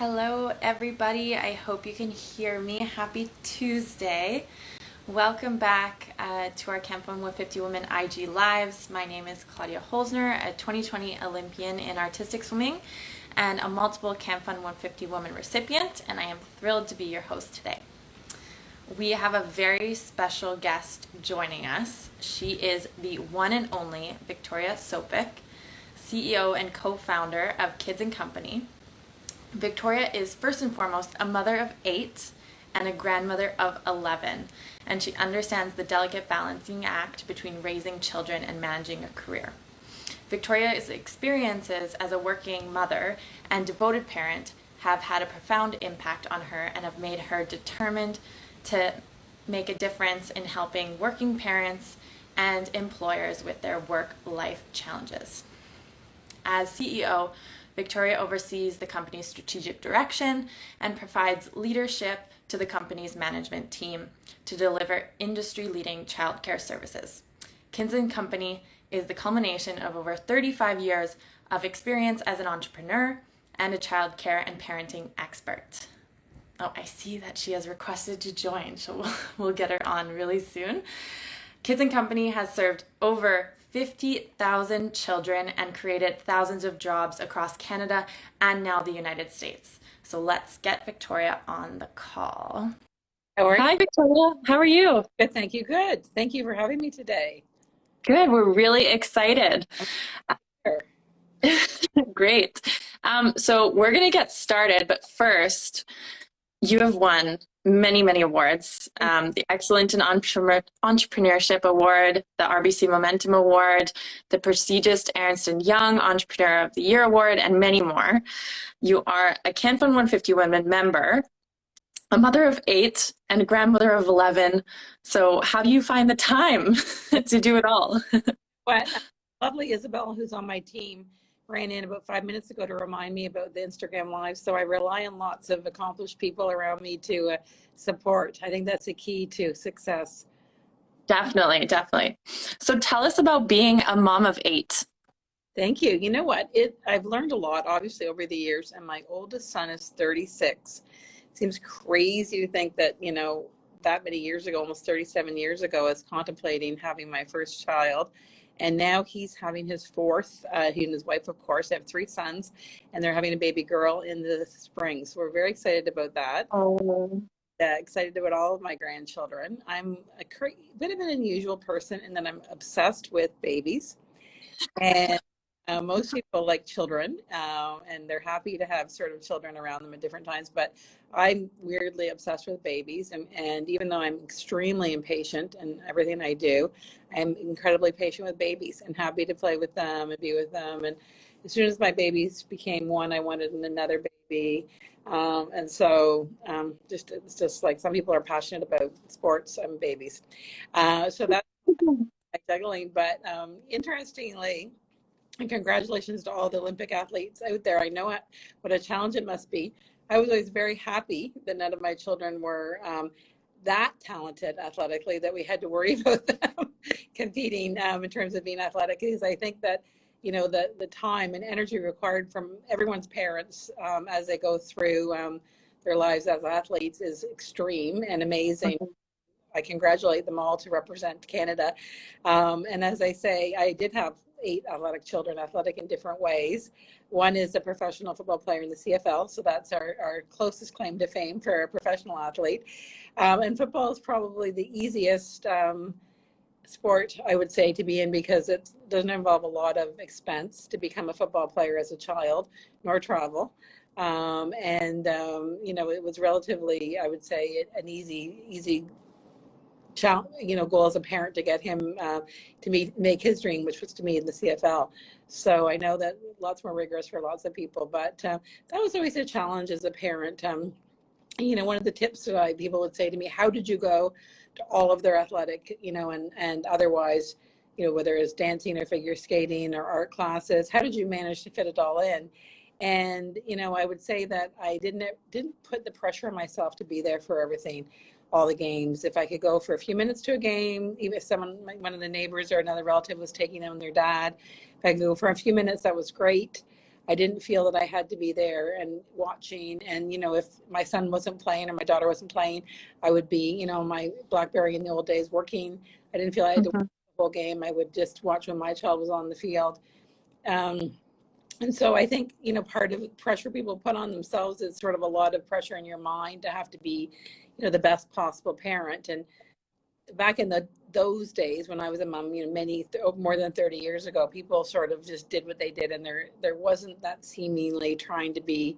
Hello, everybody. I hope you can hear me. Happy Tuesday. Welcome back to our Camp 150 Women IG Lives. My name is Claudia Holzner, a 2020 Olympian in artistic swimming and a multiple Camp Fun 150 Women recipient, and I am thrilled to be your host today. We have a very special guest joining us. She is the one and only Victoria Sopik, CEO and co-founder of Kids and Company. Victoria is first and foremost a mother of 8 and a grandmother of 11, and she understands the delicate balancing act between raising children and managing a career. Victoria's experiences as a working mother and devoted parent have had a profound impact on her and have made her determined to make a difference in helping working parents and employers with their work-life challenges. As CEO, Victoria oversees the company's strategic direction and provides leadership to the company's management team to deliver industry-leading childcare services. Kids and Company is the culmination of over 35 years of experience as an entrepreneur and a childcare and parenting expert. Oh, I see that she has requested to join, so we'll get her on really soon. Kids and Company has served over 50,000 children and created thousands of jobs across Canada and now the United States. So let's get Victoria on the call. Hi, Victoria. How are you? Good, thank you. Good. Thank you for having me today. Good. We're really excited. Sure. Great. So we're going to get started, but first, you have won many awards. The Excellent in Entrepreneurship Award, the RBC Momentum Award, the prestigious Ernst & Young Entrepreneur of the Year Award, and many more. You are a Camp Fun 150 Women member, a mother of 8, and a grandmother of 11. So how do you find the time to do it all? But lovely Isabel, who's on my team, ran in about 5 minutes ago to remind me about the Instagram Live. So I rely on lots of accomplished people around me to support. I think that's a key to success. Definitely. So tell us about being a mom of 8. Thank you. You know what? I've learned a lot, obviously, over the years, and my oldest son is 36. Seems crazy to think that, that many years ago, almost 37 years ago, I was contemplating having my first child. And now he's having his 4th. He and his wife, of course, have 3 sons, and they're having a baby girl in the spring. So we're very excited about that. Oh. Excited about all of my grandchildren. I'm a bit of an unusual person in that I'm obsessed with babies. And most people like children, and they're happy to have sort of children around them at different times. But I'm weirdly obsessed with babies. And even though I'm extremely impatient in everything I do, I'm incredibly patient with babies and happy to play with them and be with them. And as soon as my babies became one, I wanted another baby. And so it's just like some people are passionate about sports and babies. So that's juggling. But interestingly, and congratulations to all the Olympic athletes out there. I know what a challenge it must be. I was always very happy that none of my children were that talented athletically that we had to worry about them competing in terms of being athletic, because I think that, the time and energy required from everyone's parents as they go through their lives as athletes is extreme and amazing. I congratulate them all to represent Canada. And as I say, I did have 8 athletic children, athletic in different ways. One is a professional football player in the CFL, so that's our closest claim to fame for a professional athlete. And football is probably the easiest sport, I would say, to be in, because it doesn't involve a lot of expense to become a football player as a child, nor travel. It was relatively, I would say, an easy goal as a parent to get him to make his dream, which was to me in the CFL. So I know that lots more rigorous for lots of people, but that was always a challenge as a parent. One of the tips that people would say to me, how did you go to all of their athletic, and otherwise, whether it's dancing or figure skating or art classes, how did you manage to fit it all in? And, I would say that I didn't put the pressure on myself to be there for everything, all the games. If I could go for a few minutes to a game, even if one of the neighbors or another relative was taking them, their dad, if I could go for a few minutes, that was great. I didn't feel that I had to be there and watching. And, if my son wasn't playing or my daughter wasn't playing, I would be, my BlackBerry in the old days working. I didn't feel I had to watch the whole game. I would just watch when my child was on the field. And so I think, part of the pressure people put on themselves is sort of a lot of pressure in your mind to have to be, the best possible parent. And back in those days when I was a mom, more than 30 years ago, people sort of just did what they did, and there wasn't that seemingly trying to be,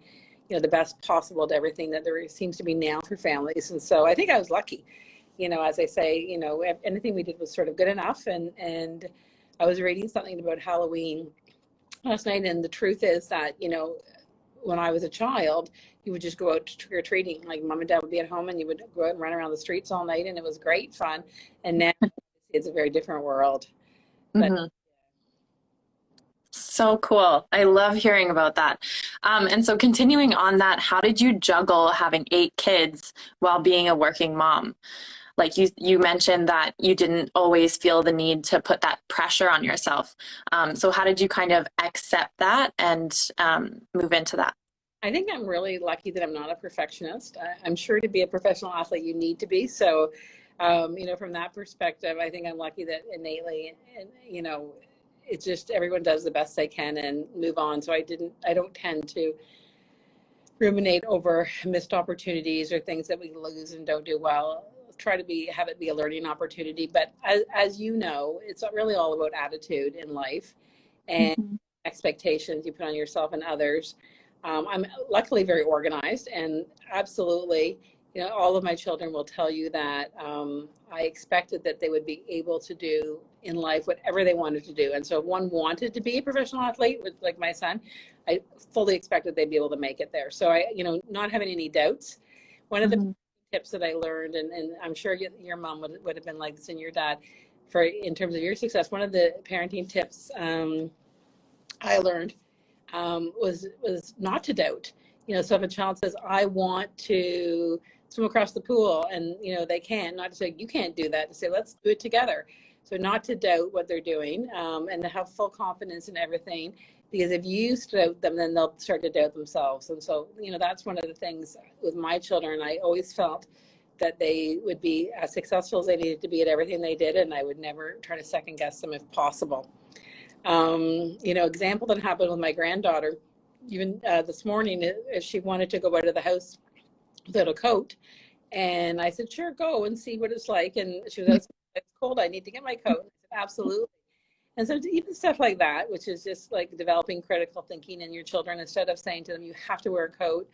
the best possible to everything that there seems to be now for families. And so I think I was lucky, as I say, anything we did was sort of good enough. And I was reading something about Halloween last night, and the truth is that, when I was a child, you would just go out trick-or-treating. Like mom and dad would be at home, and you would go out and run around the streets all night, and it was great fun. And now it's a very different world. But So cool. I love hearing about that. And so continuing on that, how did you juggle having 8 kids while being a working mom? Like you mentioned that you didn't always feel the need to put that pressure on yourself. So how did you kind of accept that and move into that? I think I'm really lucky that I'm not a perfectionist. I'm sure to be a professional athlete, you need to be. So, from that perspective, I think I'm lucky that innately, and, it's just everyone does the best they can and move on. So I don't tend to ruminate over missed opportunities or things that we lose and don't do well. Try to have it be a learning opportunity. But as you know, it's really all about attitude in life and expectations you put on yourself and others. I'm luckily very organized, and absolutely, all of my children will tell you that I expected that they would be able to do in life whatever they wanted to do. And so if one wanted to be a professional athlete, like my son, I fully expected they'd be able to make it there. So I, not having any doubts. One of the tips that I learned, and I'm sure your mom would have been like this, and your dad, in terms of your success, one of the parenting tips I learned was not to doubt. So if a child says, I want to swim across the pool, and they can't, not to say you can't do that, to say let's do it together. So not to doubt what they're doing, and to have full confidence in everything, because if you doubt them, then they'll start to doubt themselves. And so that's one of the things with my children. I always felt that they would be as successful as they needed to be at everything they did, and I would never try to second guess them if possible. Example that happened with my granddaughter, even this morning, if she wanted to go out of the house without a coat, and I said, sure, go and see what it's like. And she was like, it's cold, I need to get my coat. I said, absolutely. And so even stuff like that, which is just like developing critical thinking in your children, instead of saying to them, you have to wear a coat,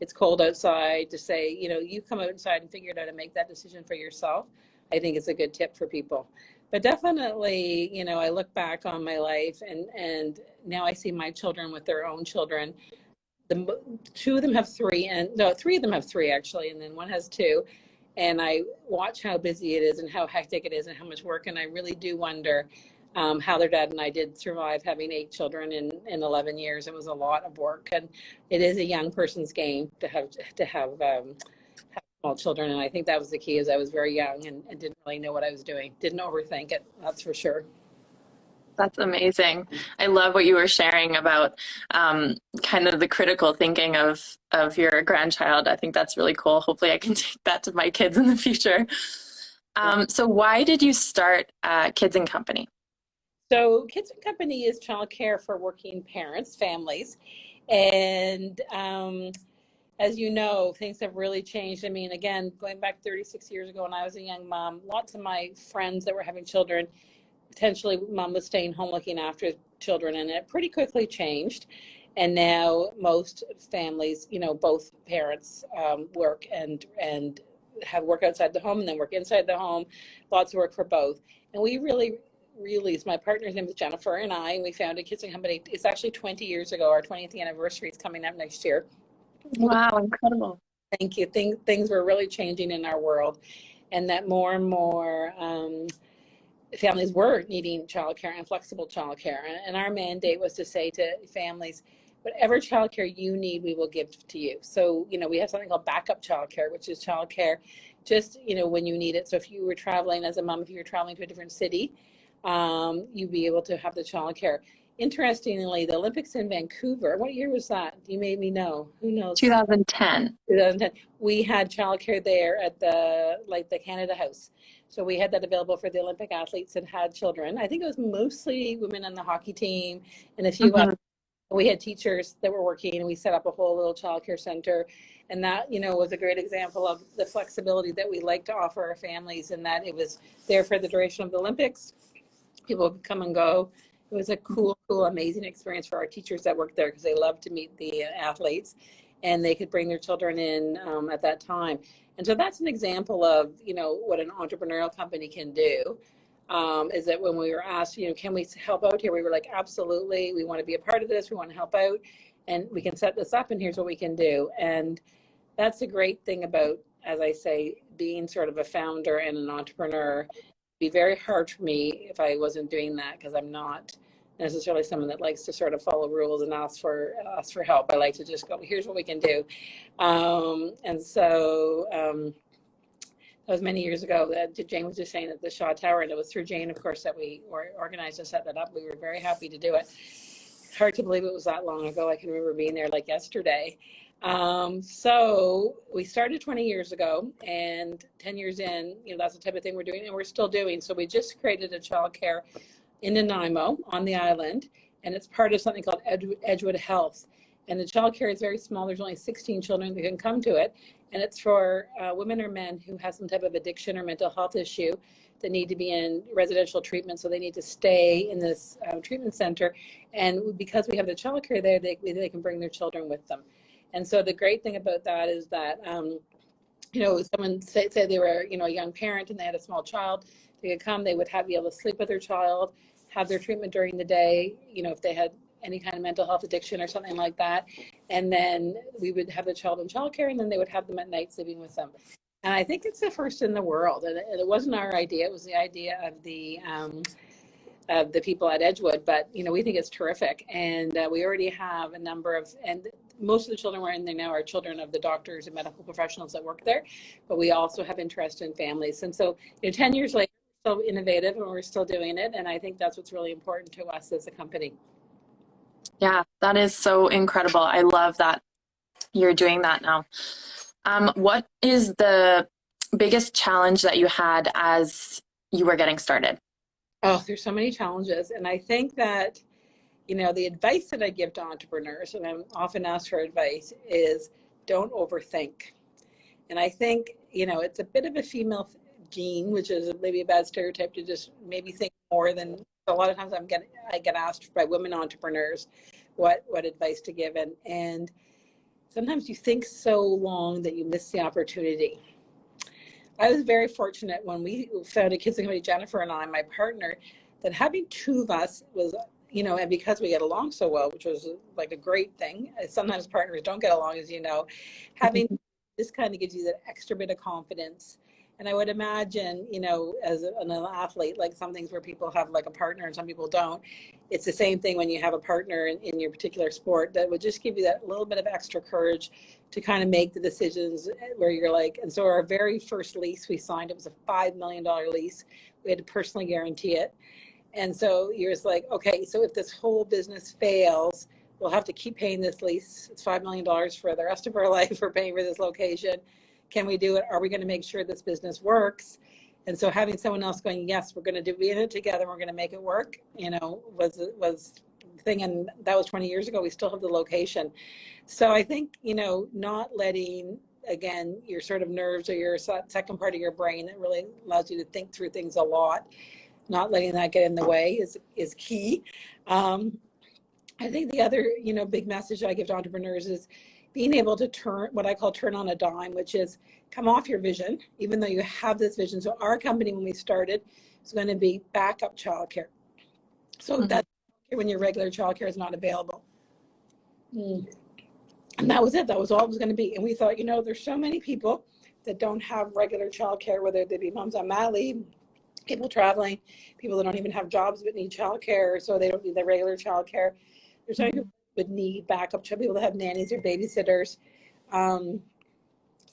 it's cold outside, to say, you come outside and figure out how to make that decision for yourself. I think it's a good tip for people. But definitely, I look back on my life, and now I see my children with their own children. Two of them have 3, and no, 3 of them have 3 actually, and then one has 2. And I watch how busy it is and how hectic it is and how much work. And I really do wonder how their dad and I did survive having 8 children in 11 years. It was a lot of work, and it is a young person's game to have small children. And I think that was the key, is I was very young and didn't really know what I was doing. Didn't overthink it, that's for sure. That's amazing. I love what you were sharing about kind of the critical thinking of your grandchild. I think that's really cool. Hopefully I can take that to my kids in the future. So why did you start Kids and Company? So Kids and Company is childcare for working parents, families. And as you know, things have really changed. I mean, again, going back 36 years ago when I was a young mom, lots of my friends that were having children, potentially mom was staying home looking after children, and it pretty quickly changed. And now most families, both parents work and have work outside the home and then work inside the home. Lots of work for both. And we really, my partner's name is Jennifer, and we founded Kids and Company. It's actually 20 years ago. Our 20th anniversary is coming up next year. Wow, incredible. Thank you. Things were really changing in our world, and that more and more families were needing childcare and flexible childcare. And our mandate was to say to families, whatever childcare you need, we will give to you. So, we have something called backup childcare, which is childcare just, when you need it. So if you were traveling as a mom, if you were traveling to a different city, you'd be able to have the childcare. interestingly, the Olympics in Vancouver, what year was that? You made me know. Who knows? 2010. 2010. We had childcare there at the Canada House. So we had that available for the Olympic athletes that had children. I think it was mostly women on the hockey team and a few others. We had teachers that were working, and we set up a whole little childcare center. And that, was a great example of the flexibility that we like to offer our families, and that it was there for the duration of the Olympics. People would come and go. It was a cool, amazing experience for our teachers that worked there, because they loved to meet the athletes, and they could bring their children in at that time. And so that's an example of, what an entrepreneurial company can do. Is that when we were asked, can we help out here? We were like, absolutely. We want to be a part of this. We want to help out, and we can set this up, and here's what we can do. And that's a great thing about, as I say, being sort of a founder and an entrepreneur. It'd be very hard for me if I wasn't doing that, because I'm not necessarily someone that likes to sort of follow rules and ask for help. I like to just go, here's what we can do. And so that was many years ago. That Jane was just saying at the Shaw Tower, and it was through Jane, of course, that we organized and set that up. We were very happy to do it. Hard to believe it was that long ago. I can remember being there like yesterday. So we started 20 years ago, and 10 years in, that's the type of thing we're doing, and we're still doing. So we just created a childcare in Nanaimo on the island, and it's part of something called Edgewood Health. And the childcare is very small. There's only 16 children that can come to it. And it's for women or men who have some type of addiction or mental health issue that need to be in residential treatment. So they need to stay in this treatment center. And because we have the childcare there, they can bring their children with them. And so the great thing about that is that, someone say they were, a young parent and they had a small child, they could come, they would be able to sleep with their child, have their treatment during the day, if they had any kind of mental health addiction or something like that. And then we would have the child in childcare, and then they would have them at night sleeping with them. And I think it's the first in the world. And it wasn't our idea. It was the idea of the people at Edgewood. But, we think it's terrific. And we already have a number of, and most of the children we're in there now are children of the doctors and medical professionals that work there. But we also have interest in families. And so, 10 years later, we're still innovative, and we're still doing it. And I think that's what's really important to us as a company. Yeah, that is so incredible. I love that you're doing that now. What is the biggest challenge that you had as you were getting started? Oh, there's so many challenges. And I think that, the advice that I give to entrepreneurs, and I'm often asked for advice, is don't overthink. And I think, it's a bit of a female gene, which is maybe a bad stereotype, to just maybe think more than a lot of times I get asked by women entrepreneurs what advice to give, and sometimes you think so long that you miss the opportunity. I was very fortunate when we founded Kids and Company, Jennifer and I, my partner, that having two of us was, and because we get along so well, which was like a great thing. Sometimes partners don't get along, as you know. Having this kind of gives you that extra bit of confidence. And I would imagine, as an athlete, like some things where people have like a partner and some people don't, it's the same thing when you have a partner in your particular sport that would just give you that little bit of extra courage to kind of make the decisions where you're like, and so our very first lease we signed, it was a $5 million lease. We had to personally guarantee it. And so you're just like, okay, so if this whole business fails, we'll have to keep paying this lease. It's $5 million for the rest of our life. We're paying for this location. Can we do it? Are we going to make sure this business works? And so having someone else going, yes, we're going to be in it together, we're going to make it work, was the thing. And that was 20 years ago. We still have the location. So I think, not letting, again, your sort of nerves or your second part of your brain that really allows you to think through things a lot, not letting that get in the way is key. I think the other, big message I give to entrepreneurs is being able to what I call turn on a dime, which is come off your vision, even though you have this vision. So our company, when we started, is going to be backup childcare. So that's when your regular childcare is not available. And that was it. That was all it was going to be. And we thought, there's so many people that don't have regular childcare, whether they be moms on mat leave, people traveling, people that don't even have jobs but need childcare, so they don't need the regular childcare. There's so many people would need backup people that have nannies or babysitters. So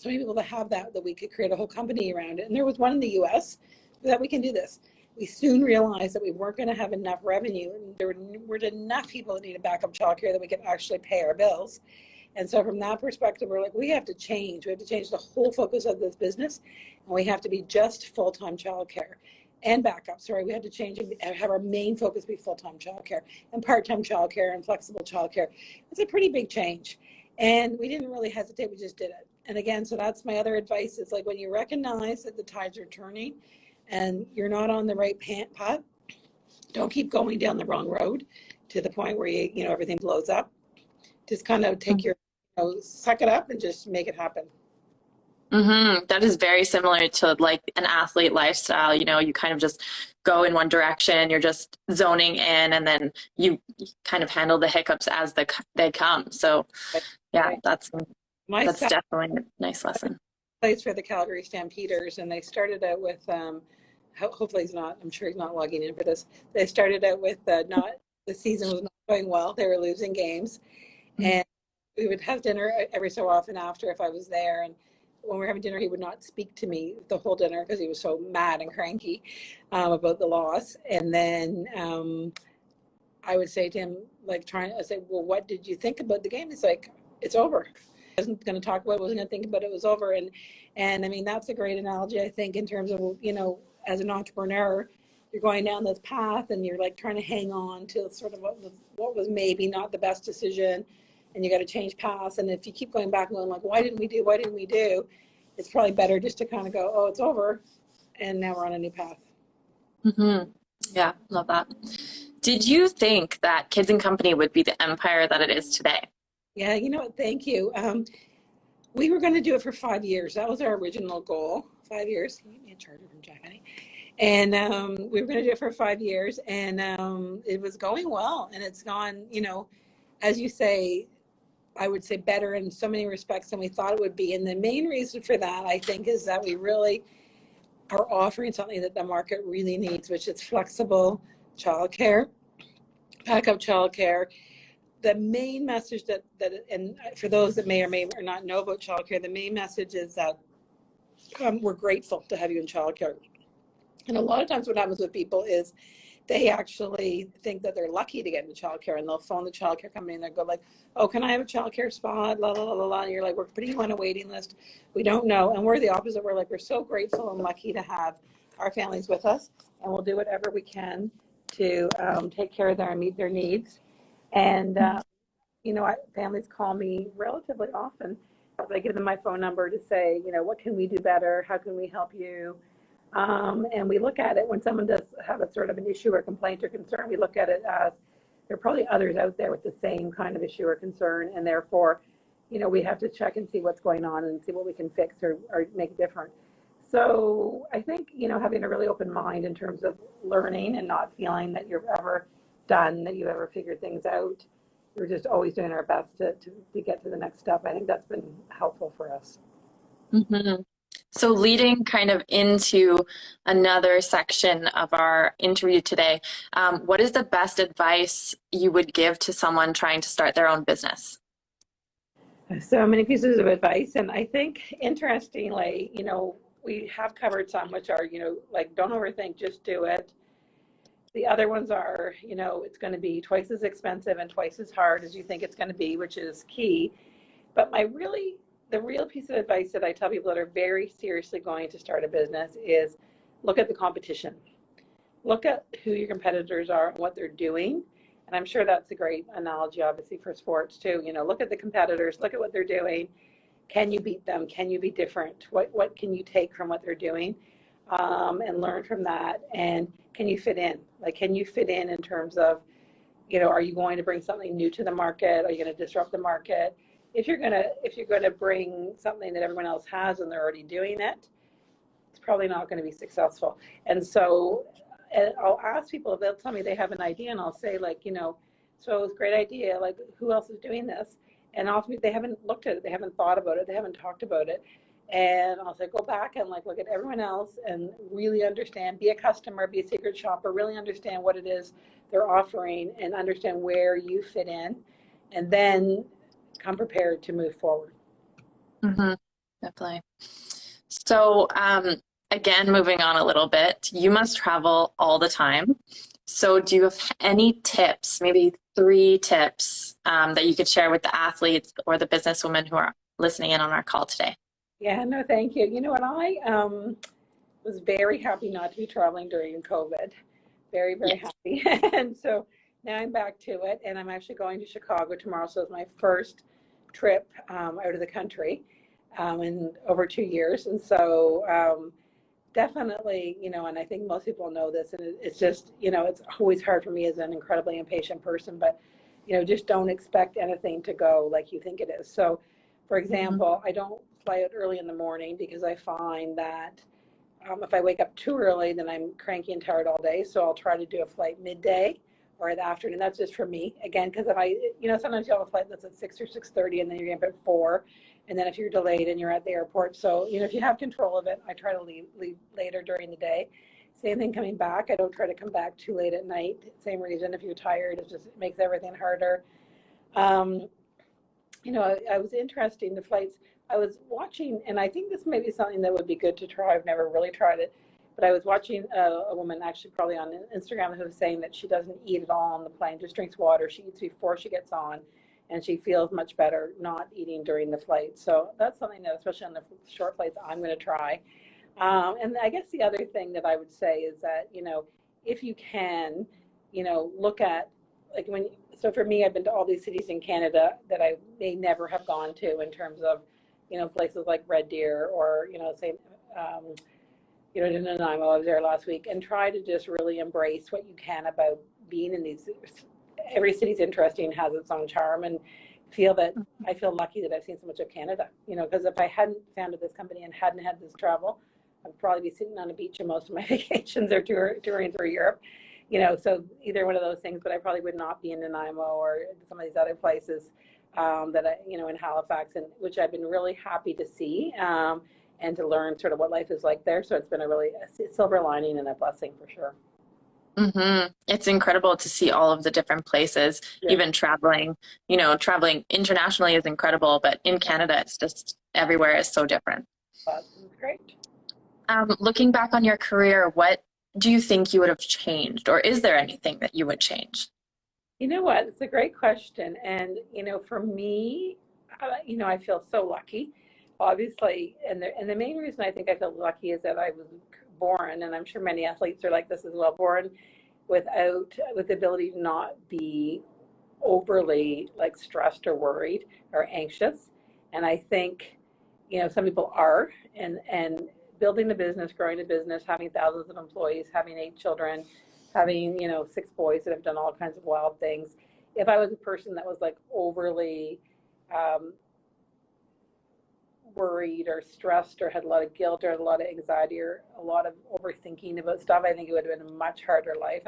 many people that have that we could create a whole company around it. And there was one in the US that we can do this. we soon realized that we weren't going to have enough revenue, and there weren't enough people that needed backup childcare that we could actually pay our bills. And so from that perspective, we're like, we have to change. We have to change the whole focus of this business, and we have to be just full-time childcare and backup. Sorry, we had to change and have our main focus be full-time childcare and part-time childcare and flexible childcare. It's a pretty big change, and we didn't really hesitate. We just did it. And again, so that's my other advice is like when you recognize that the tides are turning and you're not on the right path, don't keep going down the wrong road to the point where you know everything blows up. Just kind of take your, suck it up and just make it happen. That is very similar to like an athlete lifestyle. You know, you kind of just go in one direction, you're just zoning in, and then you kind of handle the hiccups as they come. So yeah, that's definitely a nice lesson. Plays for the Calgary Stampeders, and they started out with hopefully I'm sure he's not logging in for this. They started out with the season was not going well. They were losing games, and we would have dinner every so often after if I was there. And when we were having dinner, he would not speak to me the whole dinner because he was so mad and cranky about the loss. And then I would say to him, like I say, well, what did you think about the game? He's like, it's over. I wasn't going to talk about it, wasn't going to think about it, it was over. And I mean, that's a great analogy, I think, in terms of, as an entrepreneur, you're going down this path and you're like trying to hang on to sort of what was maybe not the best decision, and you got to change paths. And if you keep going back and going like, why didn't we do? It's probably better just to kind of go, oh, it's over, and now we're on a new path. Yeah, love that. Did you think that Kids and Company would be the empire that it is today? Yeah, you know what? Thank you. We were going to do it for 5 years. That was our original goal. 5 years. Give me a charger from Jack, honey. And we were going to do it for 5 years, and it was going well. And it's gone, as you say, I would say better in so many respects than we thought it would be. And the main reason for that, I think, is that we really are offering something that the market really needs, which is flexible childcare, backup childcare. The main message that and for those that may or may not know about childcare, the main message is that we're grateful to have you in childcare. And a lot of times what happens with people is they actually think that they're lucky to get into childcare, and they'll phone the childcare company and they'll go like, oh, can I have a childcare spot? La, la, la, la, la. And you're like, we're putting you on a waiting list. We don't know. And we're the opposite. We're like, we're so grateful and lucky to have our families with us, and we'll do whatever we can to take care of them and meet their needs. And, families call me relatively often. I give them my phone number to say, what can we do better? How can we help you? And we look at it when someone does have a sort of an issue or complaint or concern, we look at it as there are probably others out there with the same kind of issue or concern. And therefore, we have to check and see what's going on and see what we can fix or make different. So I think, having a really open mind in terms of learning and not feeling that you're ever done, that you've ever figured things out. We're just always doing our best to get to the next step. I think that's been helpful for us. So leading kind of into another section of our interview today, what is the best advice you would give to someone trying to start their own business? So many pieces of advice. And I think, interestingly, we have covered some, which are, like, don't overthink, just do it. The other ones are, it's going to be twice as expensive and twice as hard as you think it's going to be, which is key. But the real piece of advice that I tell people that are very seriously going to start a business is look at the competition. Look at who your competitors are and what they're doing. And I'm sure that's a great analogy, obviously, for sports too. Look at the competitors, look at what they're doing. Can you beat them? Can you be different? What can you take from what they're doing and learn from that? And can you fit in? Like, can you fit in terms of, are you going to bring something new to the market? Are you going to disrupt the market? If you're gonna bring something that everyone else has and they're already doing it, it's probably not going to be successful. And so I'll ask people if they'll tell me they have an idea, and I'll say, like, so it's a great idea. Like, who else is doing this? And often they haven't looked at it, they haven't thought about it, they haven't talked about it. And I'll say, go back and look at everyone else and really understand, be a customer, be a secret shopper, really understand what it is they're offering and understand where you fit in, and then come prepared to move forward. Definitely. So again, moving on a little bit, you must travel all the time. So do you have any tips, maybe three tips that you could share with the athletes or the businesswomen who are listening in on our call today? Yeah, no, thank you. You know what? I was very happy not to be traveling during COVID. Very, very Yes. happy. And so now I'm back to it, and I'm actually going to Chicago tomorrow. So it's my first trip out of the country in over 2 years. And so definitely, and I think most people know this, and it's just, it's always hard for me as an incredibly impatient person, but, just don't expect anything to go like you think it is. So, for Mhm. example, I don't fly out early in the morning because I find that if I wake up too early, then I'm cranky and tired all day. So I'll try to do a flight midday or in the afternoon. That's just for me. Again, because if I, sometimes you have a flight that's at 6 or 6:30 and then you're up at 4. And then if you're delayed and you're at the airport. So, if you have control of it, I try to leave later during the day. Same thing coming back. I don't try to come back too late at night. Same reason. If you're tired, it makes everything harder. Um, I was interested in the flights. I was watching, and I think this may be something that would be good to try. I've never really tried it, but I was watching a woman actually probably on Instagram who was saying that she doesn't eat at all on the plane, just drinks water. She eats before she gets on, and she feels much better not eating during the flight. So that's something that, especially on the short flights, I'm going to try. And I guess the other thing that I would say is that, if you can, look at, like so for me, I've been to all these cities in Canada that I may never have gone to in terms of, places like Red Deer or, say, in Nanaimo. I was there last week, and try to just really embrace what you can about being in these. Every city's interesting, has its own charm, and I feel lucky that I've seen so much of Canada. Because if I hadn't founded this company and hadn't had this travel, I'd probably be sitting on a beach in most of my vacations or touring through Europe. So either one of those things, but I probably would not be in Nanaimo or some of these other places that in Halifax, and which I've been really happy to see and to learn sort of what life is like there. So it's been a silver lining and a blessing for sure. It's incredible to see all of the different places, Yeah, even traveling. Traveling internationally is incredible, but in Canada, it's just everywhere is so different. that's great. Looking back on your career, what do you think you would have changed, or is there anything that you would change? You know what? It's a great question. And, for me, I feel so lucky, obviously. And the main reason I think I feel lucky is that I was born, and I'm sure many athletes are like this as well, born with the ability to not be overly like stressed or worried or anxious. And I think, some people are, and building the business, growing the business, having thousands of employees, having 8 children, having, 6 boys that have done all kinds of wild things. If I was a person that was like overly um, worried or stressed or had a lot of guilt or a lot of anxiety or a lot of overthinking about stuff, I think it would have been a much harder life.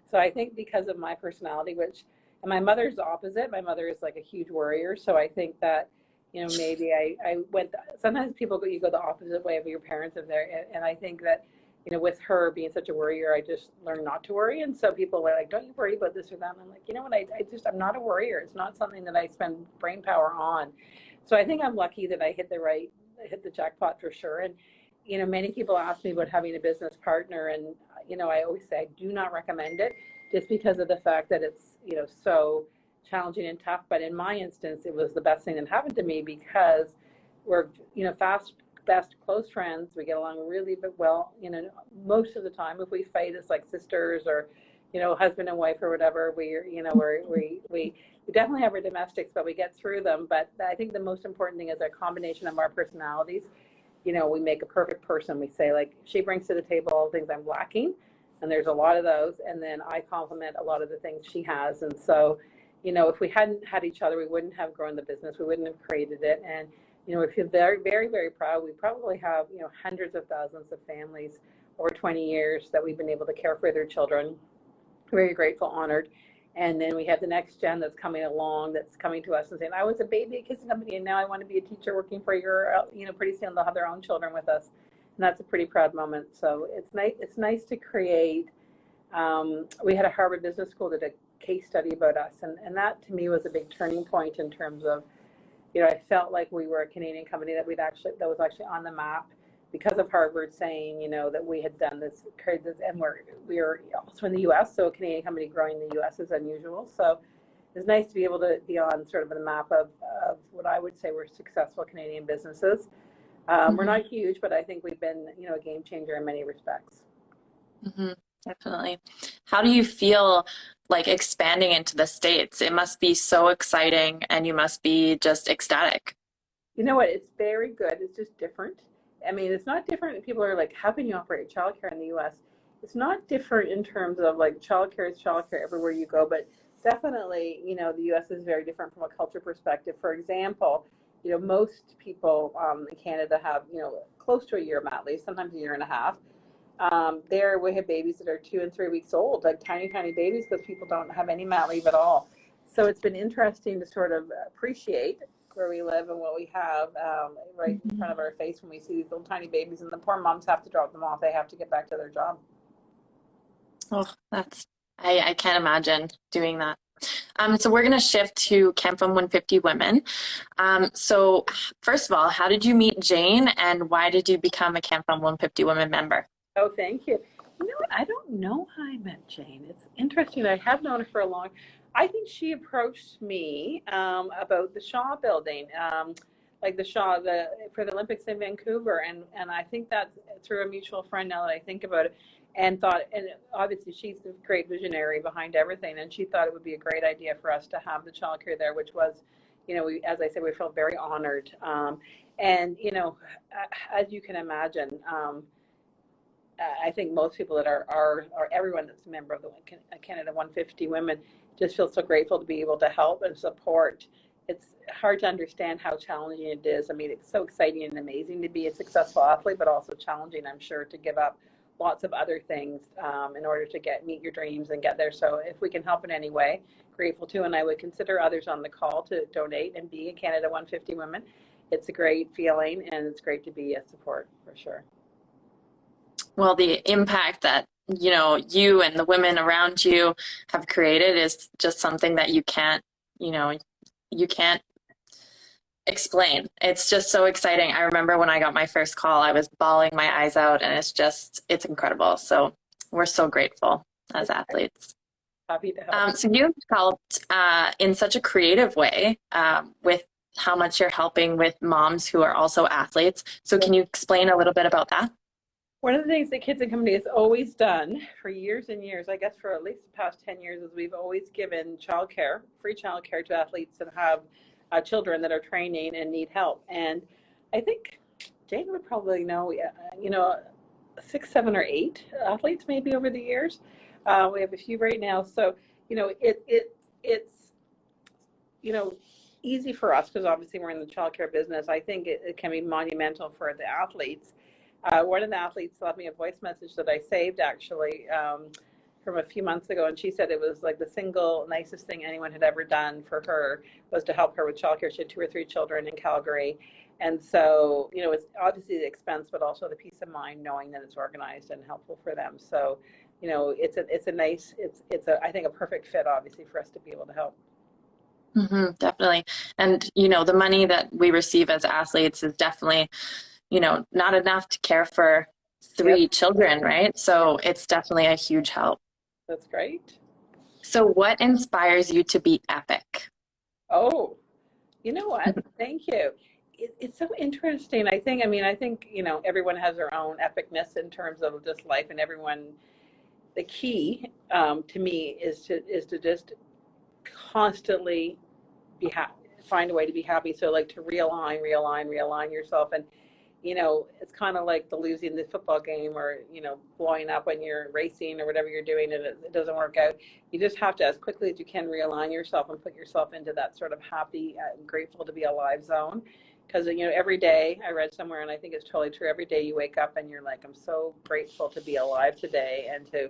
So I think because of my personality, and my mother's opposite, my mother is like a huge worrier. So I think that, maybe I went, sometimes you go the opposite way of your parents and and I think that, with her being such a worrier, I just learned not to worry. And so people were like, don't you worry about this or that? And I'm like, you know what? I'm not a worrier. It's not something that I spend brain power on. So I think I'm lucky that I hit the jackpot for sure. And, many people ask me about having a business partner, and, I always say I do not recommend it just because of the fact that it's, so challenging and tough. But in my instance, it was the best thing that happened to me because we're, best close friends. We get along really well, most of the time. If we fight, it's like sisters or, husband and wife or whatever. We definitely have our domestics, but we get through them. But I think the most important thing is a combination of our personalities. We make a perfect person. We say, like, she brings to the table all the things I'm lacking, and there's a lot of those, and then I complement a lot of the things she has. And so, if we hadn't had each other, we wouldn't have grown the business. We wouldn't have created it. And, we feel very, very, very proud. We probably have, hundreds of thousands of families over 20 years that we've been able to care for their children. Very grateful, honored. And then we have the next gen that's coming along, that's coming to us and saying, I was a baby at Kissing Company, and now I want to be a teacher working for your, pretty soon they'll have their own children with us. And that's a pretty proud moment. So it's nice to create. We had a Harvard Business School that did a case study about us. And that to me was a big turning point in terms of, I felt like we were a Canadian company that was actually on the map, because of Harvard saying, that we had done this, and we are also in the U.S., so a Canadian company growing in the U.S. is unusual. So it's nice to be able to be on sort of the map of what I would say were successful Canadian businesses. We're not huge, but I think we've been, a game changer in many respects. Definitely. How do you feel like expanding into the States? It must be so exciting and you must be just ecstatic. You know what? It's very good. It's just different. I mean, it's not different. People are like, how can you operate childcare in the U.S.? It's not different in terms of like childcare is childcare everywhere you go, but definitely, the U.S. is very different from a culture perspective. For example, most people in Canada have, close to a year of mat leave, sometimes a year and a half. There we have babies that are 2 and 3 weeks old, like tiny, tiny babies, because people don't have any mat leave at all. So it's been interesting to sort of appreciate where we live and what we have right in front of our face when we see these little tiny babies, and the poor moms have to drop them off. They have to get back to their job. Oh, I can't imagine doing that. So we're going to shift to Camp From 150 Women. So first of all, how did you meet Jane and why did you become a Camp From 150 Women member? Oh, thank you. You know what? I don't know how I met Jane. It's interesting. I have known her for a long. I think she approached me about the Shaw building, like the Shaw for the Olympics in Vancouver, and I think that's through a mutual friend. Now that I think about it, and obviously she's the great visionary behind everything, and she thought it would be a great idea for us to have the childcare there, which was, as I said, we felt very honored, and as you can imagine. I think most people that are everyone that's a member of the Canada 150 Women just feel so grateful to be able to help and support. It's hard to understand how challenging it is. I mean, it's so exciting and amazing to be a successful athlete, but also challenging, I'm sure, to give up lots of other things in order to meet your dreams and get there. So if we can help in any way, grateful to, and I would consider others on the call to donate and be a Canada 150 Women. It's a great feeling, and it's great to be a support for sure. Well, the impact that, you and the women around you have created is just something that you can't explain. It's just so exciting. I remember when I got my first call, I was bawling my eyes out, and it's incredible. So we're so grateful as athletes. Happy to help. So you've helped in such a creative way with how much you're helping with moms who are also athletes. So can you explain a little bit about that? One of the things that Kids and Company has always done for years and years, I guess for at least the past 10 years, is we've always given free childcare to athletes that have children that are training and need help. And I think Jane would probably know, 6, 7, or 8 athletes maybe over the years. We have a few right now. So, it's, easy for us because obviously we're in the childcare business. I think it can be monumental for the athletes. One of the athletes left me a voice message that I saved actually from a few months ago, and she said it was like the single nicest thing anyone had ever done for her was to help her with childcare. She had 2 or 3 children in Calgary, and so it's obviously the expense, but also the peace of mind knowing that it's organized and helpful for them. So it's I think a perfect fit obviously for us to be able to help. Definitely, and the money that we receive as athletes is definitely not enough to care for 3 children, right? So it's definitely a huge help. That's great. So what inspires you to be epic? Oh, you know what? Thank you. It's so interesting. I think everyone has their own epicness in terms of just life, and the key to me is to just constantly be happy, find a way to be happy. So like to realign yourself. And it's kind of like the losing the football game or, blowing up when you're racing or whatever you're doing and it doesn't work out. You just have to, as quickly as you can, realign yourself and put yourself into that sort of happy, grateful to be alive zone. Because, every day, I read somewhere, and I think it's totally true, every day you wake up and you're like, I'm so grateful to be alive today and to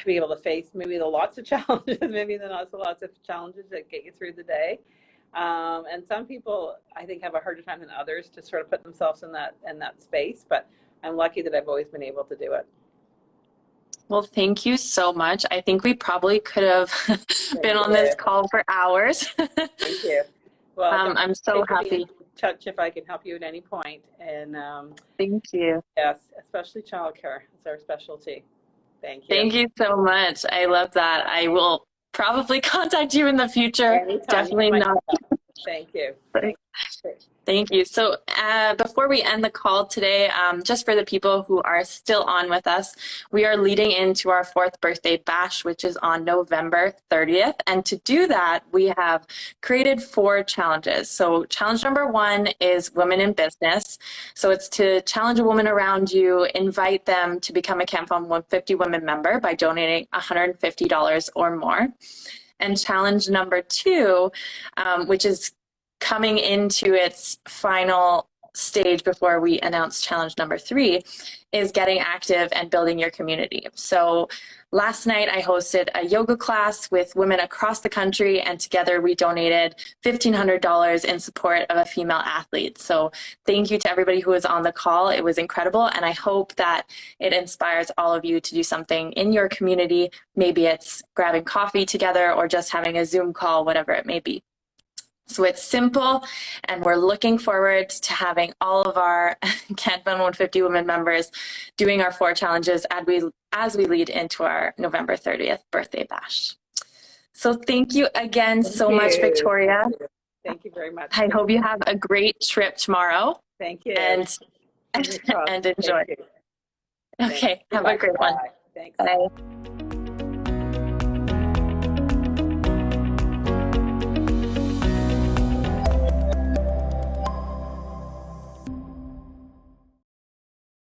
be able to face maybe the lots of challenges, maybe the not so lots of challenges that get you through the day. And some people, I think, have a harder time than others to sort of put themselves in that space. But I'm lucky that I've always been able to do it. Well, thank you so much. I think we probably could have been on this call for hours. Thank you. Well, I'm so happy. touch if I can help you at any point. And Thank you. yes, especially childcare is our specialty. Thank you. Thank you so much. I love that. I will probably contact you in the future. Anytime. Definitely not. Thank you. Thank you. So before we end the call today, just for the people who are still on with us, we are leading into our 4th birthday bash, which is on November 30th. And to do that, we have created 4 challenges. So challenge number 1 is Women in Business. So it's to challenge a woman around you, invite them to become a Camp on 150 Women member by donating $150 or more. And challenge number 2, which is coming into its final stage before we announce challenge number 3, is getting active and building your community. So last night I hosted a yoga class with women across the country, and together we donated $1,500 in support of a female athlete. So thank you to everybody who was on the call. It was incredible, and I hope that it inspires all of you to do something in your community. Maybe it's grabbing coffee together or just having a Zoom call, whatever it may be. So it's simple, and we're looking forward to having all of our Camp on 150 Women members doing our 4 challenges as we lead into our November 30th birthday bash. So thank you again so much, Victoria. Thank you very much. I hope you have a great trip tomorrow. Thank you. And enjoy. Okay, have a great one. Thanks. Bye.